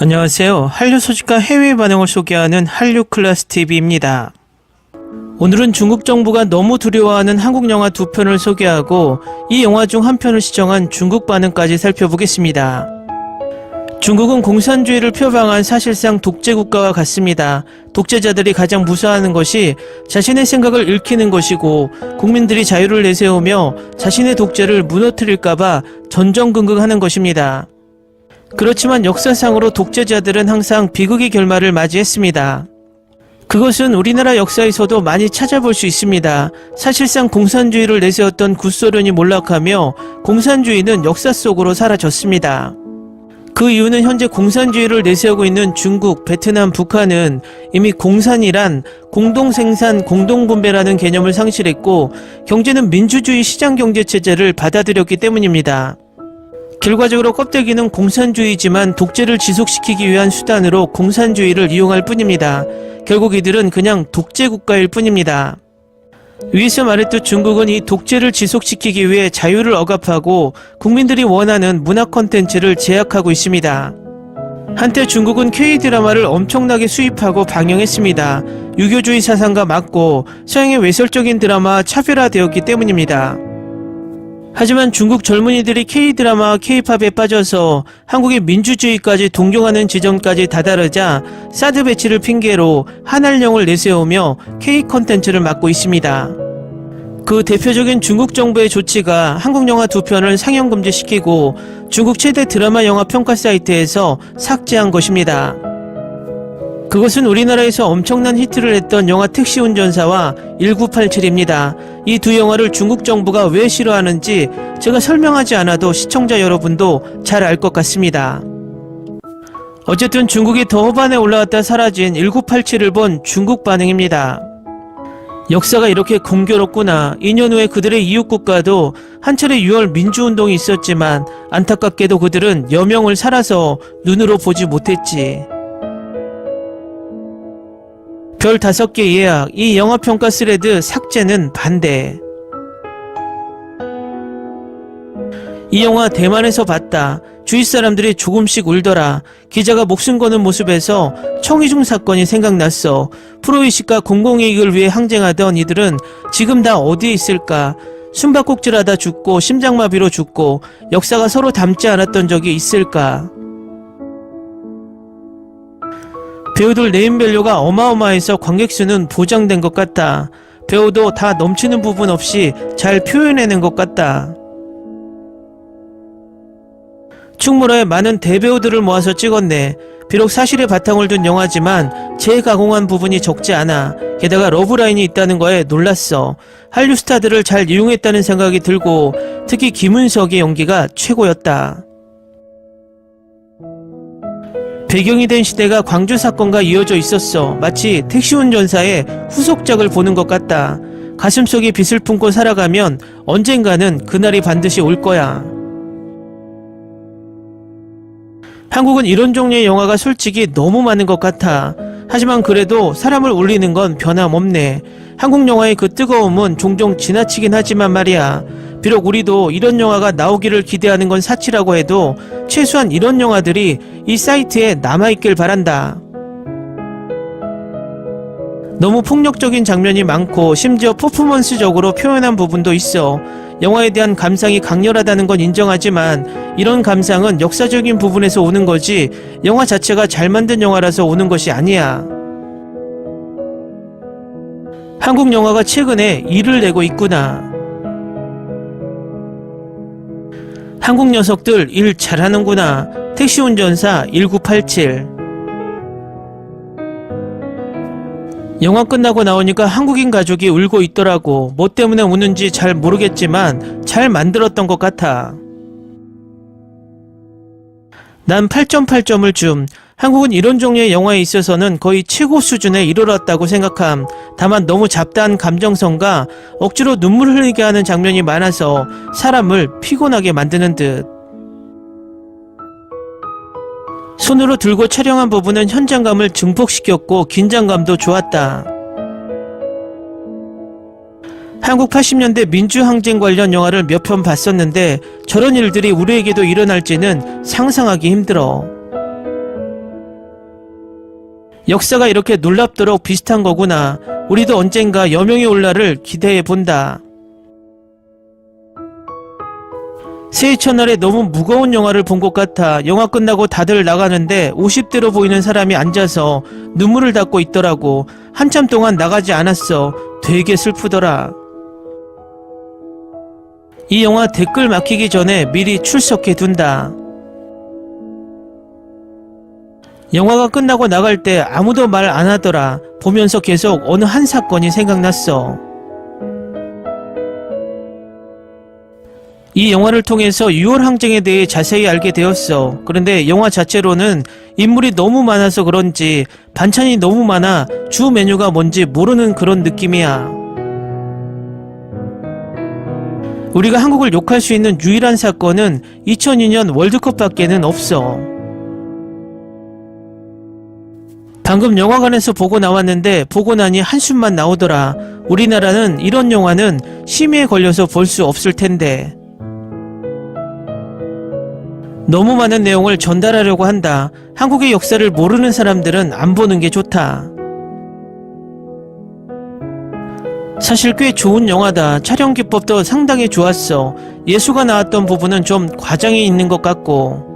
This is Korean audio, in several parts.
안녕하세요. 한류 소식과 해외 반응을 소개하는 한류클래스TV입니다. 오늘은 중국 정부가 너무 두려워하는 한국 영화 두 편을 소개하고 이 영화 중 한 편을 시청한 중국 반응까지 살펴보겠습니다. 중국은 공산주의를 표방한 사실상 독재 국가와 같습니다. 독재자들이 가장 무서워하는 것이 자신의 생각을 읽히는 것이고 국민들이 자유를 내세우며 자신의 독재를 무너뜨릴까봐 전전긍긍하는 것입니다. 그렇지만 역사상으로 독재자들은 항상 비극의 결말을 맞이했습니다. 그것은 우리나라 역사에서도 많이 찾아볼 수 있습니다. 사실상 공산주의를 내세웠던 구소련이 몰락하며 공산주의는 역사 속으로 사라졌습니다. 그 이유는 현재 공산주의를 내세우고 있는 중국, 베트남, 북한은 이미 공산이란 공동생산, 공동분배라는 개념을 상실했고 경제는 민주주의 시장경제체제를 받아들였기 때문입니다. 결과적으로 껍데기는 공산주의지만 독재를 지속시키기 위한 수단으로 공산주의를 이용할 뿐입니다. 결국 이들은 그냥 독재국가일 뿐입니다. 위에서 말했듯 중국은 이 독재를 지속시키기 위해 자유를 억압하고 국민들이 원하는 문화 콘텐츠를 제약하고 있습니다. 한때 중국은 K-드라마를 엄청나게 수입하고 방영했습니다. 유교주의 사상과 맞고 서양의 외설적인 드라마와 차별화되었기 때문입니다. 하지만 중국 젊은이들이 K-드라마와 K-팝에 빠져서 한국의 민주주의까지 동경하는 지점까지 다다르자 사드 배치를 핑계로 한알령을 내세우며 K-콘텐츠를 막고 있습니다. 그 대표적인 중국 정부의 조치가 한국 영화 두 편을 상영 금지시키고 중국 최대 드라마 영화 평가 사이트에서 삭제한 것입니다. 그것은 우리나라에서 엄청난 히트를 했던 영화 택시운전사와 1987입니다. 이 두 영화를 중국 정부가 왜 싫어하는지 제가 설명하지 않아도 시청자 여러분도 잘 알 것 같습니다. 어쨌든 중국이 더 후반에 올라왔다 사라진 1987을 본 중국 반응입니다. 역사가 이렇게 공교롭구나. 2년 후에 그들의 이웃국가도 한 차례 6월 민주운동이 있었지만 안타깝게도 그들은 여명을 살아서 눈으로 보지 못했지. 별 5개 예약, 이 영화평가 스레드 삭제는 반대. 이 영화 대만에서 봤다. 주위 사람들이 조금씩 울더라. 기자가 목숨 거는 모습에서 청이중 사건이 생각났어. 프로의식과 공공이익을 위해 항쟁하던 이들은 지금 다 어디에 있을까? 숨바꼭질하다 죽고 심장마비로 죽고 역사가 서로 닮지 않았던 적이 있을까? 배우들 네임밸류가 어마어마해서 관객수는 보장된 것 같다. 배우도 다 넘치는 부분 없이 잘 표현해낸 것 같다. 충무로에 많은 대배우들을 모아서 찍었네. 비록 사실에 바탕을 둔 영화지만 재가공한 부분이 적지 않아. 게다가 러브라인이 있다는 거에 놀랐어. 한류 스타들을 잘 이용했다는 생각이 들고 특히 김은석의 연기가 최고였다. 배경이 된 시대가 광주 사건과 이어져 있었어. 마치 택시운전사의 후속작을 보는 것 같다. 가슴속에 빚을 품고 살아가면 언젠가는 그날이 반드시 올 거야. 한국은 이런 종류의 영화가 솔직히 너무 많은 것 같아. 하지만 그래도 사람을 울리는 건 변함없네. 한국 영화의 그 뜨거움은 종종 지나치긴 하지만 말이야. 비록 우리도 이런 영화가 나오기를 기대하는 건 사치라고 해도 최소한 이런 영화들이 이 사이트에 남아있길 바란다. 너무 폭력적인 장면이 많고 심지어 퍼포먼스적으로 표현한 부분도 있어. 영화에 대한 감상이 강렬하다는 건 인정하지만 이런 감상은 역사적인 부분에서 오는 거지 영화 자체가 잘 만든 영화라서 오는 것이 아니야. 한국 영화가 최근에 일을 내고 있구나. 한국 녀석들 일 잘하는구나. 택시운전사 1987. 영화 끝나고 나오니까 한국인 가족이 울고 있더라고. 뭐 때문에 우는지 잘 모르겠지만 잘 만들었던 것 같아. 난 8.8점을 줌. 한국은 이런 종류의 영화에 있어서는 거의 최고 수준에 이르렀다고 생각함. 다만 너무 잡다한 감정선과 억지로 눈물 흘리게 하는 장면이 많아서 사람을 피곤하게 만드는 듯. 손으로 들고 촬영한 부분은 현장감을 증폭시켰고 긴장감도 좋았다. 한국 80년대 민주항쟁 관련 영화를 몇 편 봤었는데 저런 일들이 우리에게도 일어날지는 상상하기 힘들어. 역사가 이렇게 놀랍도록 비슷한 거구나. 우리도 언젠가 여명이 올 날을 기대해 본다. 새해 첫날에 너무 무거운 영화를 본 것 같아. 영화 끝나고 다들 나가는데 50대로 보이는 사람이 앉아서 눈물을 닦고 있더라고. 한참 동안 나가지 않았어. 되게 슬프더라. 이 영화 댓글 막히기 전에 미리 출석해 둔다. 영화가 끝나고 나갈 때 아무도 말 안 하더라. 보면서 계속 어느 한 사건이 생각났어. 이 영화를 통해서 6월 항쟁에 대해 자세히 알게 되었어. 그런데 영화 자체로는 인물이 너무 많아서 그런지 반찬이 너무 많아 주 메뉴가 뭔지 모르는 그런 느낌이야. 우리가 한국을 욕할 수 있는 유일한 사건은 2002년 월드컵밖에는 없어. 방금 영화관에서 보고 나왔는데 보고 나니 한숨만 나오더라. 우리나라는 이런 영화는 심의에 걸려서 볼 수 없을 텐데. 너무 많은 내용을 전달하려고 한다. 한국의 역사를 모르는 사람들은 안 보는 게 좋다. 사실 꽤 좋은 영화다. 촬영 기법도 상당히 좋았어. 예수가 나왔던 부분은 좀 과장이 있는 것 같고.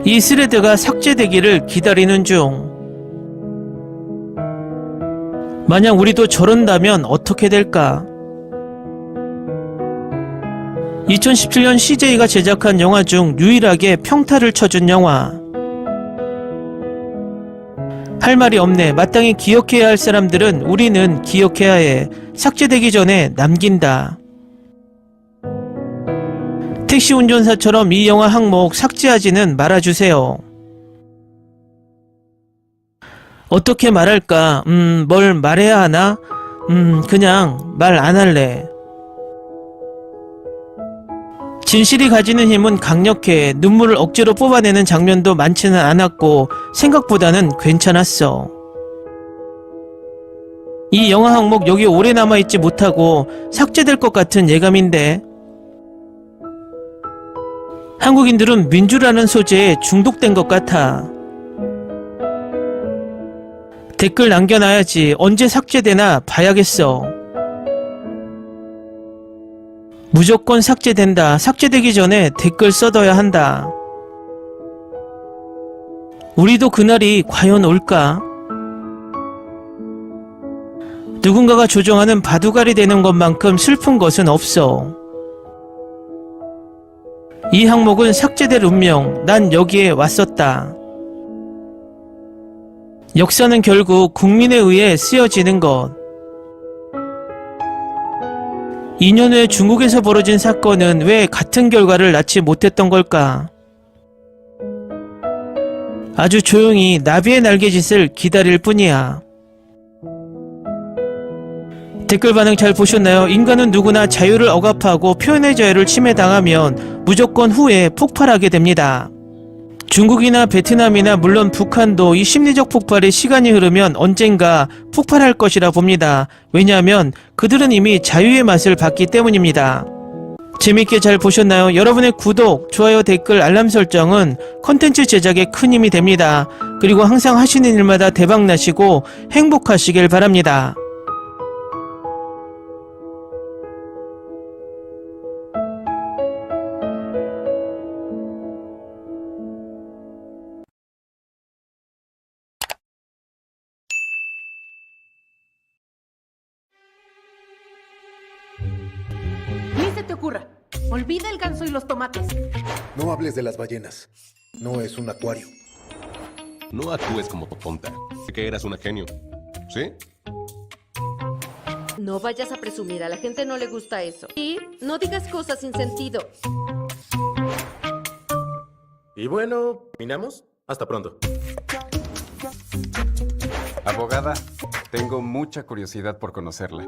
이 스레드가 삭제되기를 기다리는 중. 만약 우리도 저런다면 어떻게 될까? 2017년 CJ가 제작한 영화 중 유일하게 평타를 쳐준 영화. 할 말이 없네. 마땅히 기억해야 할 사람들은 우리는 기억해야 해. 삭제되기 전에 남긴다. 택시 운전사처럼 이 영화 항목 삭제하지는 말아주세요. 어떻게 말할까? 뭘 말해야 하나? 그냥 말 안 할래. 진실이 가지는 힘은 강력해. 눈물을 억지로 뽑아내는 장면도 많지는 않았고 생각보다는 괜찮았어. 이 영화 항목 여기 오래 남아있지 못하고 삭제될 것 같은 예감인데. 한국인들은 민주라는 소재에 중독된 것 같아. 댓글 남겨놔야지. 언제 삭제되나 봐야겠어. 무조건 삭제된다. 삭제되기 전에 댓글 써둬야 한다. 우리도 그날이 과연 올까? 누군가가 조종하는 바둑알이 되는 것만큼 슬픈 것은 없어. 이 항목은 삭제될 운명. 난 여기에 왔었다. 역사는 결국 국민에 의해 쓰여지는 것. 2년 후에 중국에서 벌어진 사건은 왜 같은 결과를 낳지 못했던 걸까? 아주 조용히 나비의 날개짓을 기다릴 뿐이야. 댓글 반응 잘 보셨나요? 인간은 누구나 자유를 억압하고 표현의 자유를 침해당하면 무조건 후에 폭발하게 됩니다. 중국이나 베트남이나 물론 북한도 이 심리적 폭발이 시간이 흐르면 언젠가 폭발할 것이라 봅니다. 왜냐하면 그들은 이미 자유의 맛을 봤기 때문입니다. 재밌게 잘 보셨나요? 여러분의 구독, 좋아요, 댓글, 알람 설정은 컨텐츠 제작에 큰 힘이 됩니다. 그리고 항상 하시는 일마다 대박나시고 행복하시길 바랍니다. Ni se te ocurra. Olvida el ganso y los tomates. No hables de las ballenas. No es un acuario. No actúes como tonta. Sé que eras una genio. ¿Sí? No vayas a presumir, a la gente no le gusta eso. Y no digas cosas sin sentido. Y bueno, ¿terminamos? Hasta pronto. Abogada, tengo mucha curiosidad por conocerla.